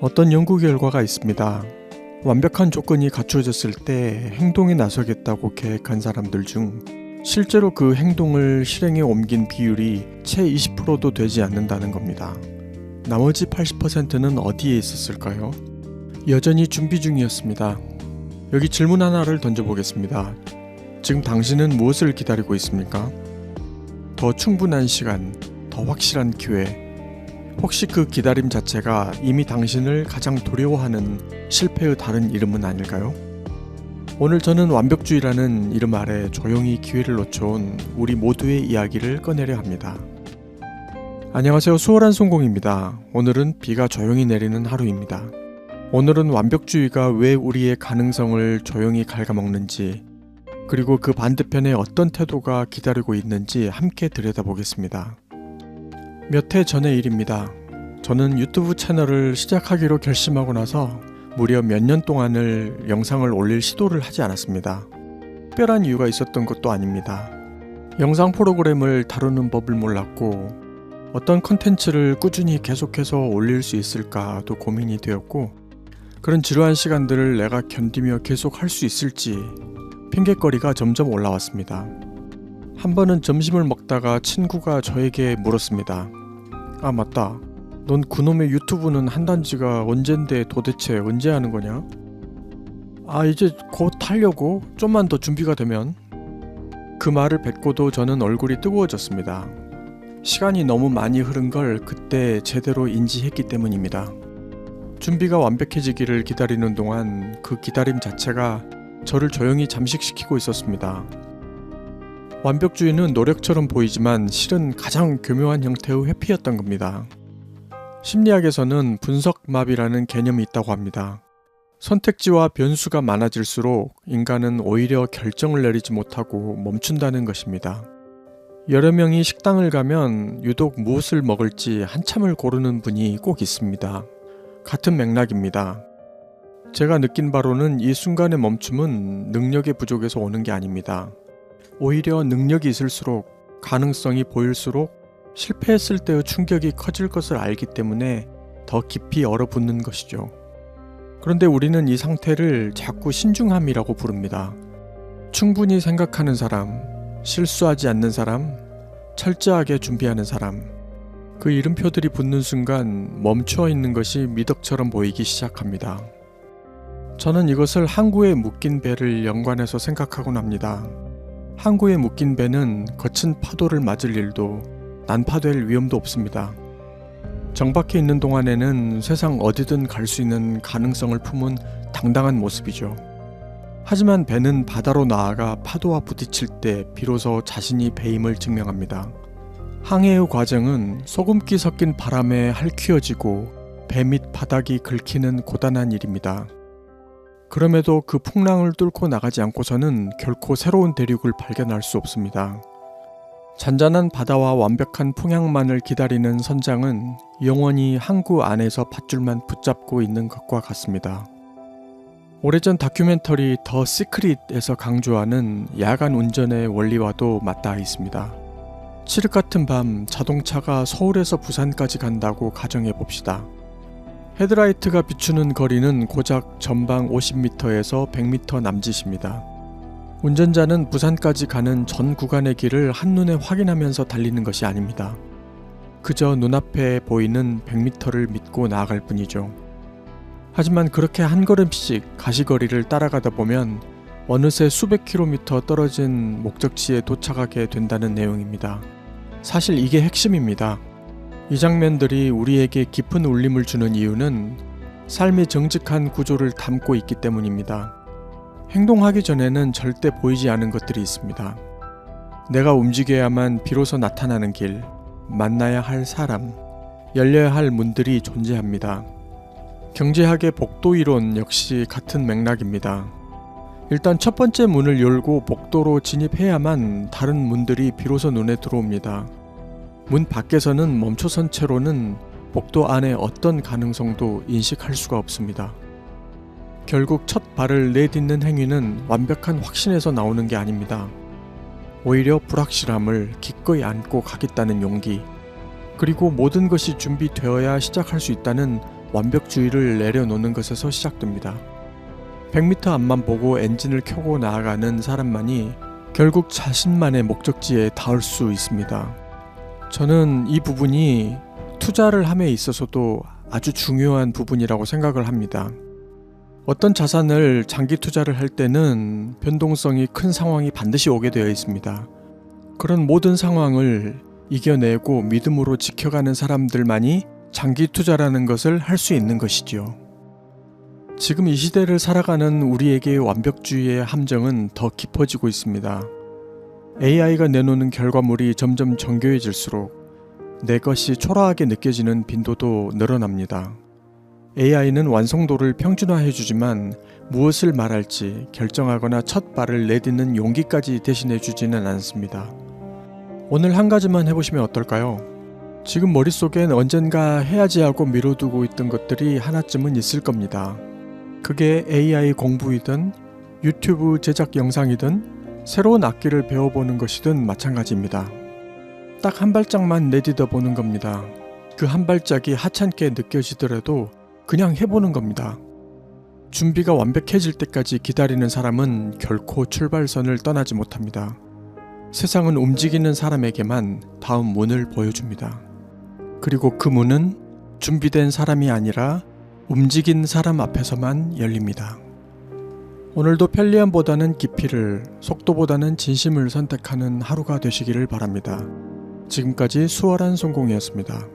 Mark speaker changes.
Speaker 1: 어떤 연구 결과가 있습니다. 완벽한 조건이 갖추어졌을 때 행동에 나서겠다고 계획한 사람들 중 실제로 그 행동을 실행에 옮긴 비율이 채 20%도 되지 않는다는 겁니다. 나머지 80%는 어디에 있었을까요? 여전히 준비 중이었습니다. 여기 질문 하나를 던져보겠습니다. 지금 당신은 무엇을 기다리고 있습니까? 더 충분한 시간, 더 확실한 기회, 혹시 그 기다림 자체가 이미 당신을 가장 두려워하는 실패의 다른 이름은 아닐까요? 오늘 저는 완벽주의라는 이름 아래 조용히 기회를 놓쳐온 우리 모두의 이야기를 꺼내려 합니다. 안녕하세요. 수월한 성공입니다. 오늘은 비가 조용히 내리는 하루입니다. 오늘은 완벽주의가 왜 우리의 가능성을 조용히 갉아먹는지, 그리고 그 반대편에 어떤 태도가 기다리고 있는지 함께 들여다보겠습니다. 몇 해 전의 일입니다. 저는 유튜브 채널을 시작하기로 결심하고 나서 무려 몇 년 동안을 영상을 올릴 시도를 하지 않았습니다. 특별한 이유가 있었던 것도 아닙니다. 영상 프로그램을 다루는 법을 몰랐고 어떤 컨텐츠를 꾸준히 계속해서 올릴 수 있을까도 고민이 되었고, 그런 지루한 시간들을 내가 견디며 계속 할 수 있을지 핑곗거리가 점점 올라왔습니다. 한 번은 점심을 먹다가 친구가 저에게 물었습니다. 아, 맞다. 넌 그놈의 유튜브는 한단 지가 언젠데 도대체 언제 하는 거냐? 아, 이제 곧 하려고. 좀만 더 준비가 되면. 그 말을 뱉고도 저는 얼굴이 뜨거워졌습니다. 시간이 너무 많이 흐른 걸 그때 제대로 인지했기 때문입니다. 준비가 완벽해지기를 기다리는 동안 그 기다림 자체가 저를 조용히 잠식시키고 있었습니다. 완벽주의는 노력처럼 보이지만 실은 가장 교묘한 형태의 회피였던 겁니다. 심리학에서는 분석마비라는 개념이 있다고 합니다. 선택지와 변수가 많아질수록 인간은 오히려 결정을 내리지 못하고 멈춘다는 것입니다. 여러 명이 식당을 가면 유독 무엇을 먹을지 한참을 고르는 분이 꼭 있습니다. 같은 맥락입니다. 제가 느낀 바로는 이 순간의 멈춤은 능력의 부족에서 오는 게 아닙니다. 오히려 능력이 있을수록, 가능성이 보일수록 실패했을 때의 충격이 커질 것을 알기 때문에 더 깊이 얼어붙는 것이죠. 그런데 우리는 이 상태를 자꾸 신중함이라고 부릅니다. 충분히 생각하는 사람, 실수하지 않는 사람, 철저하게 준비하는 사람, 그 이름표들이 붙는 순간 멈추어 있는 것이 미덕처럼 보이기 시작합니다. 저는 이것을 항구에 묶인 배를 연관해서 생각하곤 합니다. 항구에 묶인 배는 거친 파도를 맞을 일도 난파될 위험도 없습니다. 정박해 있는 동안에는 세상 어디든 갈 수 있는 가능성을 품은 당당한 모습이죠. 하지만 배는 바다로 나아가 파도와 부딪힐 때 비로소 자신이 배임을 증명합니다. 항해의 과정은 소금기 섞인 바람에 핥히어지고 배 밑 바닥이 긁히는 고단한 일입니다. 그럼에도 그 풍랑을 뚫고 나가지 않고서는 결코 새로운 대륙을 발견할 수 없습니다. 잔잔한 바다와 완벽한 풍향만을 기다리는 선장은 영원히 항구 안에서 밧줄만 붙잡고 있는 것과 같습니다. 오래전 다큐멘터리 더 시크릿에서 강조하는 야간 운전의 원리와도 맞닿아 있습니다. 칠흑 같은 밤 자동차가 서울에서 부산까지 간다고 가정해 봅시다. 헤드라이트가 비추는 거리는 고작 전방 50m에서 100m 남짓입니다. 운전자는 부산까지 가는 전 구간의 길을 한눈에 확인하면서 달리는 것이 아닙니다. 그저 눈앞에 보이는 100m를 믿고 나아갈 뿐이죠. 하지만 그렇게 한 걸음씩 가시거리를 따라가다 보면 어느새 수백 킬로미터 떨어진 목적지에 도착하게 된다는 내용입니다. 사실 이게 핵심입니다. 이 장면들이 우리에게 깊은 울림을 주는 이유는 삶의 정직한 구조를 담고 있기 때문입니다. 행동하기 전에는 절대 보이지 않은 것들이 있습니다. 내가 움직여야만 비로소 나타나는 길, 만나야 할 사람, 열려야 할 문들이 존재합니다. 경제학의 복도 이론 역시 같은 맥락입니다. 일단 첫 번째 문을 열고 복도로 진입해야만 다른 문들이 비로소 눈에 들어옵니다. 문 밖에서는 멈춰선 채로는 복도 안에 어떤 가능성도 인식할 수가 없습니다. 결국 첫 발을 내딛는 행위는 완벽한 확신에서 나오는 게 아닙니다. 오히려 불확실함을 기꺼이 안고 가겠다는 용기, 그리고 모든 것이 준비되어야 시작할 수 있다는 완벽주의를 내려놓는 것에서 시작됩니다. 100m 앞만 보고 엔진을 켜고 나아가는 사람만이 결국 자신만의 목적지에 닿을 수 있습니다. 저는 이 부분이 투자를 함에 있어서도 아주 중요한 부분이라고 생각을 합니다. 어떤 자산을 장기 투자를 할 때는 변동성이 큰 상황이 반드시 오게 되어 있습니다. 그런 모든 상황을 이겨내고 믿음으로 지켜가는 사람들만이 장기 투자라는 것을 할 수 있는 것이지요. 지금 이 시대를 살아가는 우리에게 완벽주의의 함정은 더 깊어지고 있습니다. AI가 내놓는 결과물이 점점 정교해질수록 내 것이 초라하게 느껴지는 빈도도 늘어납니다. AI는 완성도를 평준화해주지만 무엇을 말할지 결정하거나 첫 발을 내딛는 용기까지 대신해주지는 않습니다. 오늘 한 가지만 해보시면 어떨까요? 지금 머릿속엔 언젠가 해야지 하고 미뤄두고 있던 것들이 하나쯤은 있을 겁니다. 그게 AI 공부이든 유튜브 제작 영상이든 새로운 악기를 배워보는 것이든 마찬가지입니다. 딱 한 발짝만 내딛어 보는 겁니다. 그 한 발짝이 하찮게 느껴지더라도 그냥 해보는 겁니다. 준비가 완벽해질 때까지 기다리는 사람은 결코 출발선을 떠나지 못합니다. 세상은 움직이는 사람에게만 다음 문을 보여줍니다. 그리고 그 문은 준비된 사람이 아니라 움직인 사람 앞에서만 열립니다. 오늘도 편리함보다는 깊이를, 속도보다는 진심을 선택하는 하루가 되시기를 바랍니다. 지금까지 수월한 성공이었습니다.